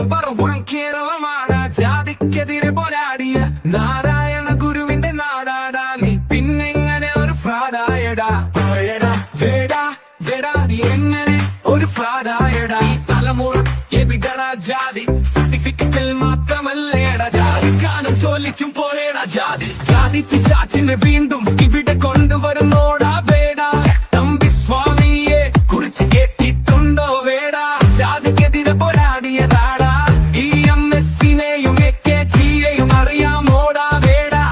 Number one കേരളമാണ്. ജാതിക്കെതിരെ പോരാടിയ നാരായണ ഗുരുവിന്റെ നാടാടാ. നീ പിന്നെങ്ങനെ ഒരു ഫ്രാഡായടാ? വേടാ വേടാ നീ എങ്ങനെ ഒരു ഫ്രാഡായടാ? ഈ തലമുറ എവിടടാ ജാതി? സർട്ടിഫിക്കറ്റിൽ മാത്രമല്ലേടാ ജാതിക്കാനും ചോലിക്കും പോലേടാ ജാതി. ജാതി പിശാചിനെ വീണ്ടും ഇവിടെ കൊണ്ടുവരുന്നോടാ വേടാ. തമ്പി സ്വാമിയെ കുറിച്ച് കേട്ടിട്ടുണ്ടോ വേടാ? ജാതിക്കെതിരെ പോരാടിയതാടാ. EMS-നെയും AKGയെയും അറിയാമോടാ വേടാ?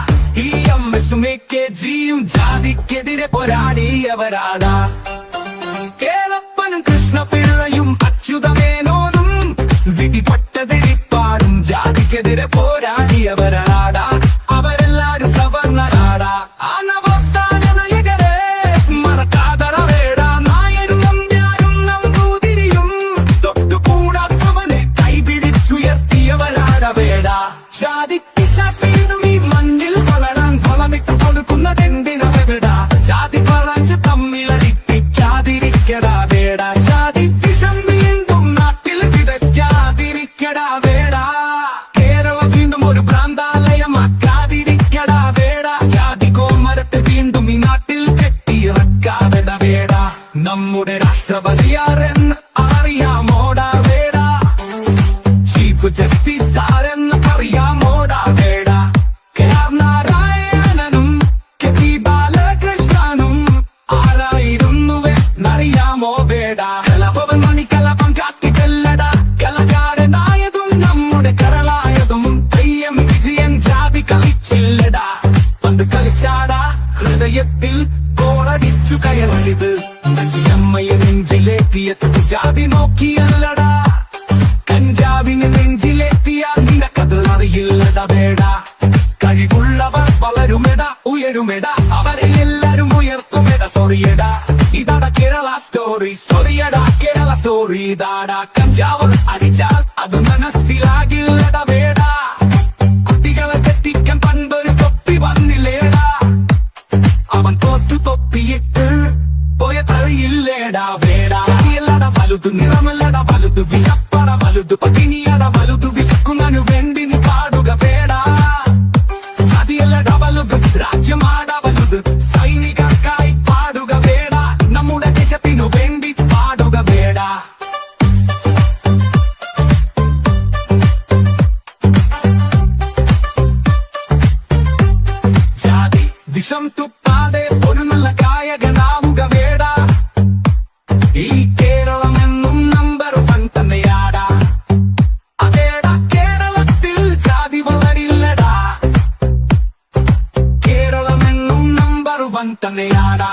EMS-ഉം AKGയും ജാതിക്കെതിരെ പോരാടിയവരാടാ. കേളപ്പനും കൃഷ്ണപിള്ളയും അച്യുതമേനോനും വിധിപട്ടതിരിപ്പാടും ജാതിക്കെതിരെ പോരാടിയവരാടാ. അവരെല്ലാരും സവർണരാടാ. നവോത്ഥാന നായകരെ മറക്കാതറ വേടാ. നായരും നമ്പ്യാരും നമ്പൂതിരിയും തൊട്ടുകൂടാത്തവനെ കൈപിടിച്ചുയർത്തിയവരാടാ വേടാ. ജാതി പിശാചിനും ഈ മണ്ണിൽ വളരാൻ വളമിട്ട് കൊടുക്കുന്നതെന്തിനവെടാ? ജാതി വളച്ച് തമ്മിലടിപ്പിക്കാതിരിക്കടാ വേടാ. ജാതി വിഷം വീണ്ടും നാട്ടിൽ വിതയ്ക്കാതിരിക്കടാ വേടാ. കേരളം വീണ്ടും ഒരു ഭ്രാന്താലയമാക്കാതിരിക്കടാ വേടാ. ജാതി കോമരത്തെ വീണ്ടും ഈ നാട്ടിൽ കെട്ടിയിറക്കാതെടാ വേടാ. നമ്മുടെ രാഷ്ട്രപതിയാരെന്ന് അറിയാമോടാ വേടാ? ചീഫ് ജസ്റ്റിസ് ആരെന്ന് അറിയാമോടാ വേടാ? KR നാരായണനും KP ബാലകൃഷ്ണനും ആരായിരുന്നുവെന്നറിയാമോ വേടാ? കലാഭവൻ മണി കലാപം കാട്ടിക്കല്ലടാ. കലാകാരനായതും നമ്മുടെ കരളായതും തെയ്യം വിജയൻ ജാതി കളിച്ചില്ലടാ. പണ്ട് കളിച്ചാടാ ഹൃദയത്തിൽ കോളടിച്ചു കയറിയത്. നഞ്ചിയമ്മയെ നെഞ്ചിലെത്തിയത് ജാതി നോക്കിയല്ലടാ. കഞ്ചാവിന് നെഞ്ചിലെത്തിയാൽ നിനക്കത് അറിയില്ലടാ വേടാ. കഴിവുള്ളവർ വളരുമെടാ ഉയരുമെടാ. അവരെ എല്ലാരും ഉയർത്തുമെടാ സോറിയടാ. ഇതാടാ കേരള സ്റ്റോറി സോറിയടാ കേരള സ്റ്റോറി. ഇതാടാ കഞ്ചാവ് അടിച്ചാൽ അത് മനസ്സിലാകില്ലടാ വേടാ. കുട്ടികളെ തെറ്റിക്കാൻ പണ്ടൊരു തൊപ്പി വന്നില്ലേടാ. അവൻ തോറ്റു തൊപ്പിയിട്ട് പോയതറിയില്ലേടാ വേടാ. ചതിയല്ലടാ വലുത് നിറമല്ലടാ വലുത് വിശപ്പട വലുത് പട്ടിണിയട വലുത് വിശക്കുന്നതിനു വേണ്ടി നീ പാടുക വേടാ. ചതിയല്ലടാ വലുത് രാജ്യമാടാ വലുത് സൈനികർക്കായി പാടുക വേടാ. നമ്മുടെ ദേശത്തിനു വേണ്ടി പാടുക വേടാ. ജാതി വിഷം തുപ്പാതെ ഒരു നല്ല ഗായകനാവുക വേടാ. ഈ കേരളം എന്നും നമ്പർ വൺ തന്നെയാടാ. അതേടാ കേരളത്തിൽ ജാതി വളരില്ലടാ. കേരളം എന്നും നമ്പർ വൺ തന്നെയാടാ.